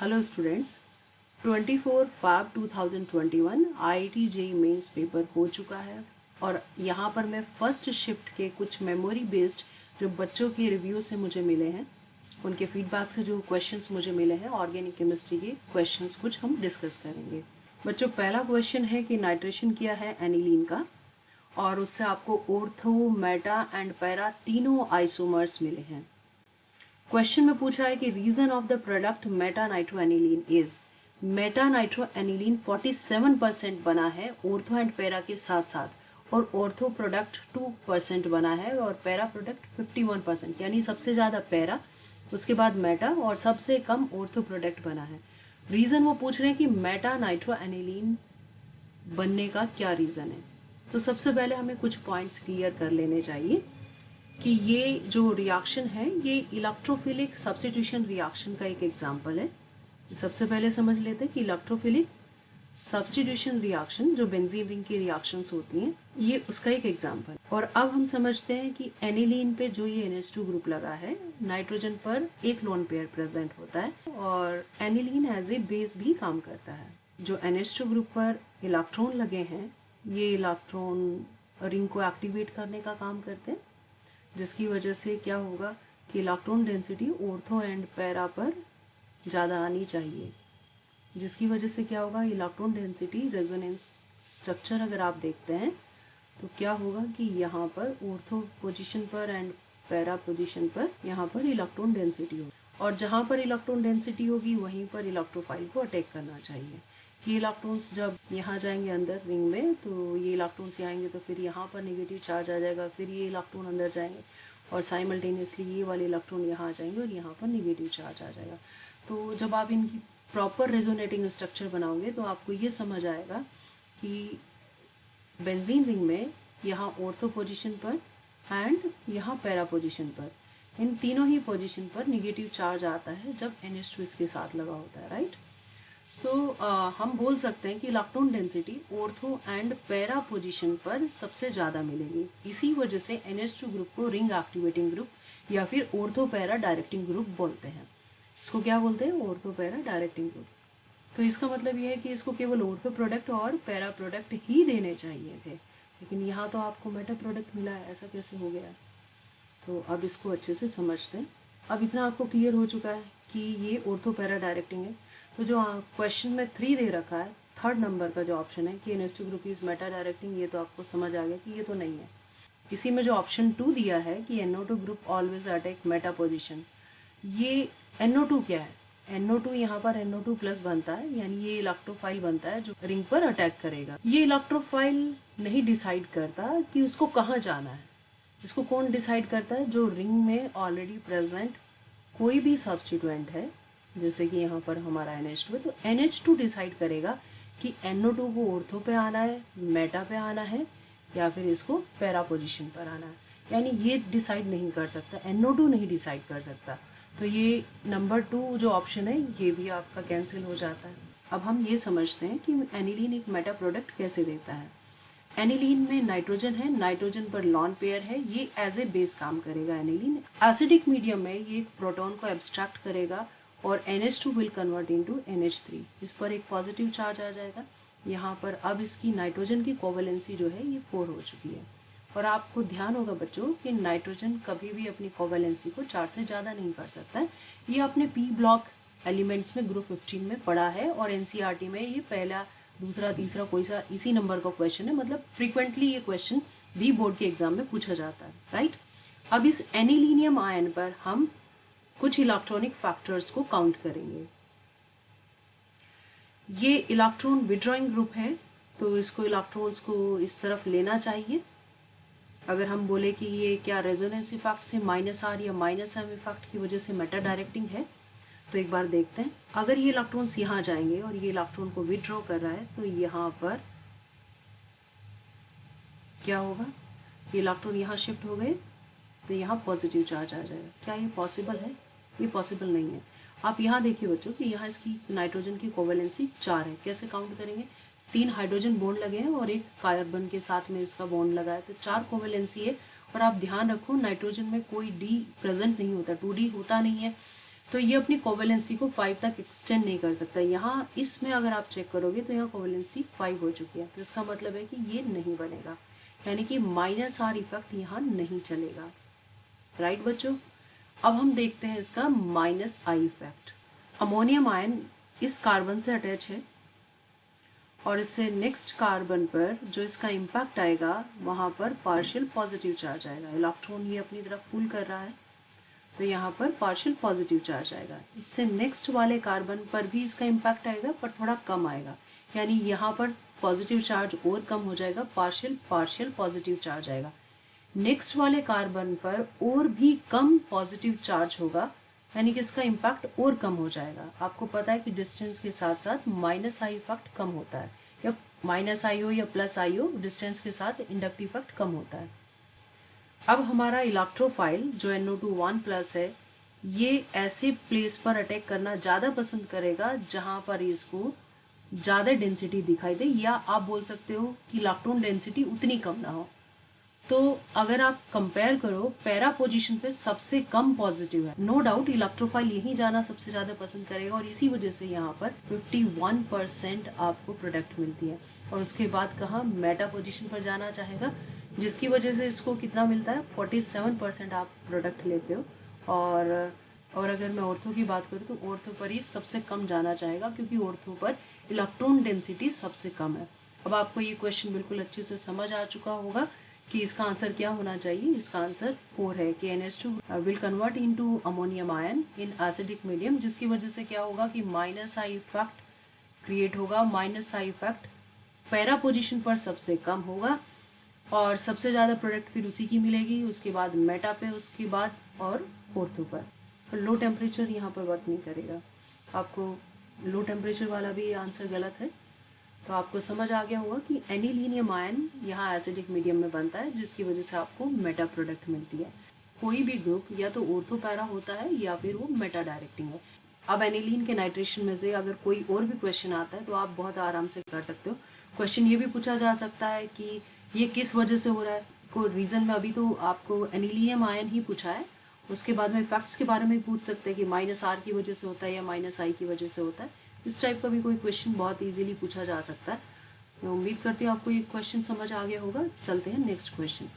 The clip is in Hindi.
Hello students, 24 Feb 2021 IIT JEE mains paper हो चुका है और यहाँ पर मैं फर्स्ट शिफ्ट के कुछ मेमोरी बेस्ड जो बच्चों के रिव्यू से मुझे मिले हैं, उनके फीडबैक से जो क्वेश्चंस मुझे मिले हैं ऑर्गेनिक केमिस्ट्री के क्वेश्चंस कुछ हम डिस्कस करेंगे। बच्चों, पहला क्वेश्चन है कि नाइट्रेशन किया है एनिलीन का और उससे आपको ऑर्थो, मेटा एंड पैरा तीनों आइसोमर्स मिले हैं। क्वेश्चन में पूछा है कि reason of the product meta nitroaniline is. Meta nitroaniline 47% बना है ऑर्थो एंड पैरा के साथ साथ और ऑर्थो प्रोडक्ट 2% बना है और पैरा प्रोडक्ट 51%, यानी सबसे ज़्यादा पैरा, उसके बाद मेटा और सबसे कम ऑर्थो प्रोडक्ट बना है। रीज़न वो पूछ रहे हैं कि मेटा नाइट्रोएनिलीन बनने का क्या रीज़न है। तो सबसे पहले हमें कुछ पॉइंट्स क्लियर कर लेने चाहिए कि ये जो रिएक्शन है ये इलेक्ट्रोफिलिक सब्स्टिट्यूशन रिएक्शन का एक एग्जांपल है। सबसे पहले समझ लेते हैं कि इलेक्ट्रोफिलिक सब्स्टिट्यूशन रिएक्शन जो बेंजीन रिंग की रिएक्शंस होती हैं ये उसका एक एग्जांपल। और अब हम समझते हैं कि एनिलीन पे जो ये NH2 ग्रुप लगा है, नाइट्रोजन पर एक लोन पेयर प्रेजेंट होता है और एनिलीन एज ए बेस भी काम करता है। जो NH2 ग्रुप पर इलेक्ट्रॉन लगे हैं ये इलेक्ट्रॉन रिंग को एक्टिवेट करने का काम करते हैं, जिसकी वजह से क्या होगा कि electron density ortho and para पर ज़्यादा आनी चाहिए, जिसकी वजह से क्या होगा इलेक्ट्रॉन डेंसिटी रेजोनेंस स्ट्रक्चर अगर आप देखते हैं तो क्या होगा कि यहाँ पर ऑर्थो पोजीशन पर एंड पैरा पोजीशन पर यहाँ पर इलेक्ट्रॉन डेंसिटी होगी और जहाँ पर इलेक्ट्रॉन डेंसिटी होगी वहीं पर इलेक्ट्रोफाइल को अटैक करना चाहिए। ये इलेक्ट्रॉन्स जब यहाँ जाएंगे अंदर रिंग में तो ये इलेक्ट्रॉन्स आएंगे तो फिर यहाँ पर नेगेटिव चार्ज आ जाएगा, फिर ये इलेक्ट्रॉन अंदर जाएंगे और साइमल्टेनियसली ये वाले इलेक्ट्रॉन यहाँ आ जाएंगे और यहाँ पर नेगेटिव चार्ज आ जाएगा। तो जब आप इनकी प्रॉपर रेजोनेटिंग स्ट्रक्चर बनाओगे तो आपको ये समझ आएगा कि बेंजीन रिंग में यहाँ ऑर्थो पोजीशन पर एंड यहाँ पैरा पोजीशन पर, इन तीनों ही पोजीशन पर नेगेटिव चार्ज आता है जब NH2 इसके साथ लगा होता है, राइट। सो हम बोल सकते हैं कि electron density ortho and para position पर सबसे ज़्यादा मिलेगी। इसी वजह से NH2 ग्रुप को रिंग एक्टिवेटिंग ग्रुप या फिर ऑर्थो पैरा डायरेक्टिंग ग्रुप बोलते हैं। इसको क्या बोलते हैं? Ortho para directing group. तो इसका मतलब यह है कि इसको केवल ऑर्थो प्रोडक्ट और पैरा प्रोडक्ट ही देने चाहिए थे, लेकिन यहाँ तो आपको मेटा प्रोडक्ट मिला है, ऐसा कैसे हो गया? तो अब इसको अच्छे से समझते हैं। अब इतना आपको क्लियर हो चुका है कि ये ऑर्थो पैरा डायरेक्टिंग है। तो जो क्वेश्चन में 3 दे रखा है, थर्ड नंबर का जो ऑप्शन है कि NH2 group is Meta directing, ये तो आपको समझ आ गया कि ये तो नहीं है। इसी में जो ऑप्शन 2 दिया है कि NO2 group always attack Meta position, ये NO2 क्या है? NO2 यहाँ पर NO2 प्लस बनता है, यानी ये इलेक्ट्रोफाइल बनता है जो रिंग पर अटैक करेगा। ये इलेक्ट्रोफाइल नहीं डिसाइड करता कि उसको कहाँ जाना है, इसको कौन डिसाइड करता है? जो रिंग में ऑलरेडी प्रेजेंट कोई भी सब्स्टिट्यूएंट है, जैसे कि यहाँ पर हमारा NH2 है, तो NH2 डिसाइड करेगा कि NO2 को ऑर्थो पे आना है, मेटा पे आना है या फिर इसको पैरा पोजीशन पर आना है। यानी ये डिसाइड नहीं कर सकता, NO2 नहीं डिसाइड कर सकता। तो ये नंबर 2 जो ऑप्शन है ये भी आपका कैंसिल हो जाता है। अब हम ये समझते हैं कि एनिलीन एक मेटा प्रोडक्ट कैसे देता है। एनिलीन में नाइट्रोजन है, नाइट्रोजन पर लॉन पेयर है, ये एज ए बेस काम करेगा। एनिलीन एसिडिक मीडियम में ये एक प्रोटॉन को एब्स्ट्रैक्ट करेगा और NH2 will convert into NH3। इस पर एक पॉजिटिव चार्ज आ जाएगा। यहाँ पर अब इसकी नाइट्रोजन की कोवेलेंसी जो है ये 4 हो चुकी है। और आपको ध्यान होगा बच्चों कि नाइट्रोजन कभी भी अपनी कोवेलेंसी को 4 से ज़्यादा नहीं कर सकता है। ये अपने P ब्लॉक एलिमेंट्स में ग्रुप 15 में पढ़ा है और NCERT में ये पहला, दूसरा, तीसरा कोई सा इसी नंबर का क्वेश्चन है। मतलब फ्रीक्वेंटली ये क्वेश्चन भी बोर्ड के एग्जाम में पूछा जाता है, राइट। अब इस एनिलीनियम आयन पर हम कुछ इलेक्ट्रॉनिक फैक्टर्स को काउंट करेंगे। ये इलेक्ट्रॉन विड्रॉइंग ग्रुप है तो इसको इलेक्ट्रॉन्स को इस तरफ लेना चाहिए। अगर हम बोले कि ये क्या रेजोनेंस इफेक्ट से -R या -M इफेक्ट की वजह से मेटा डायरेक्टिंग है, तो एक बार देखते हैं। अगर ये इलेक्ट्रॉन्स यहाँ जाएंगे और ये इलेक्ट्रॉन को विड्रॉ कर रहा है तो यहाँ पर क्या होगा, ये इलेक्ट्रॉन यहाँ शिफ्ट हो गए तो यहाँ पॉजिटिव चार्ज आ जाएगा। क्या ये पॉसिबल है? ये पॉसिबल नहीं है। आप यहाँ देखिए बच्चों कि यहाँ इसकी नाइट्रोजन की कोवेलेंसी 4 है। कैसे काउंट करेंगे? 3 हाइड्रोजन बॉन्ड लगे हैं और एक कार्बन के साथ में इसका बॉन्ड लगा है, तो 4 कोवेलेंसी है। और आप ध्यान रखो नाइट्रोजन में कोई D प्रेजेंट नहीं होता, 2D होता नहीं है। तो ये अपनी कोवेलेंसी को 5 तक एक्सटेंड नहीं कर सकता। यहाँ इसमें अगर आप चेक करोगे तो यहाँ कोवेलेंसी 5 हो चुकी है, तो इसका मतलब है कि ये नहीं बनेगा, यानी कि -R इफेक्ट यहाँ नहीं चलेगा। राइट बच्चों, अब हम देखते हैं इसका -I इफेक्ट। अमोनियम आयन इस कार्बन से अटैच है और इससे नेक्स्ट कार्बन पर जो इसका इम्पैक्ट आएगा वहाँ पर पार्शियल पॉजिटिव चार्ज आएगा। इलेक्ट्रॉन ये अपनी तरफ पुल कर रहा है, तो यहाँ पर पार्शियल पॉजिटिव चार्ज आएगा। इससे नेक्स्ट वाले कार्बन पर भी इसका इम्पैक्ट आएगा पर थोड़ा कम आएगा, यानी यहाँ पर पॉजिटिव चार्ज और कम हो जाएगा, पार्शियल पॉजिटिव चार्ज आएगा। नेक्स्ट वाले कार्बन पर और भी कम पॉजिटिव चार्ज होगा, यानी कि इसका इम्पैक्ट और कम हो जाएगा। आपको पता है कि डिस्टेंस के साथ साथ -I इफेक्ट कम होता है, या -I हो या +I हो, डिस्टेंस के साथ इंडक्टिव इफेक्ट कम होता है। अब हमारा इलेक्ट्रोफाइल जो NO2 1+ है, ये ऐसे प्लेस पर अटैक करना ज़्यादा पसंद करेगा जहाँ पर इसको ज़्यादा डेंसिटी दिखाई दे, या आप बोल सकते हो कि इलेक्ट्रॉन डेंसिटी उतनी कम ना हो। तो अगर आप कंपेयर करो, पैरा पोजीशन पे सबसे कम पॉजिटिव है, नो डाउट इलेक्ट्रोफाइल यहीं जाना सबसे ज़्यादा पसंद करेगा, और इसी वजह से यहाँ पर 51% आपको प्रोडक्ट मिलती है। और उसके बाद कहाँ मेटा पोजीशन पर जाना चाहेगा, जिसकी वजह से इसको कितना मिलता है, 47% आप प्रोडक्ट लेते हो। और अगर मैं ऑर्थो की बात करूँ तो ऑर्थो पर ये सबसे कम जाना चाहेगा, क्योंकि ऑर्थो पर इलेक्ट्रॉन डेंसिटी सबसे कम है। अब आपको ये क्वेश्चन बिल्कुल अच्छे से समझ आ चुका होगा कि इसका आंसर क्या होना चाहिए। इसका आंसर 4 है कि NH2 will convert into ammonium ion in acidic medium, जिसकी वजह से क्या होगा कि -I इफेक्ट क्रिएट होगा। -I इफेक्ट पैरा पोजीशन पर सबसे कम होगा और सबसे ज़्यादा प्रोडक्ट फिर उसी की मिलेगी, उसके बाद मेटा पे, उसके बाद और ऑर्थो पर। लो टेम्परेचर यहाँ पर वर्क नहीं करेगा, तो आपको लो टेम्परेचर वाला भी आंसर गलत है। तो आपको समझ आ गया होगा कि एनिलीनियम आयन यहाँ एसिडिक मीडियम में बनता है, जिसकी वजह से आपको मेटा प्रोडक्ट मिलती है। कोई भी ग्रुप या तो ऑर्थो पैरा होता है या फिर वो मेटा डायरेक्टिंग है। अब एनिलीन के नाइट्रेशन में से अगर कोई और भी क्वेश्चन आता है तो आप बहुत आराम से कर सकते हो। क्वेश्चन ये भी पूछा जा सकता है कि ये किस वजह से हो रहा है, को रीज़न में अभी तो आपको एनिलीनियम आयन ही पूछा है, उसके बाद में इफेक्ट्स के बारे में पूछ सकते हैं कि -R की वजह से होता है या -I की वजह से होता है। इस टाइप का भी कोई क्वेश्चन बहुत इजीली पूछा जा सकता है। मैं उम्मीद करती हूँ आपको ये क्वेश्चन समझ आ गया होगा। चलते हैं नेक्स्ट क्वेश्चन पर।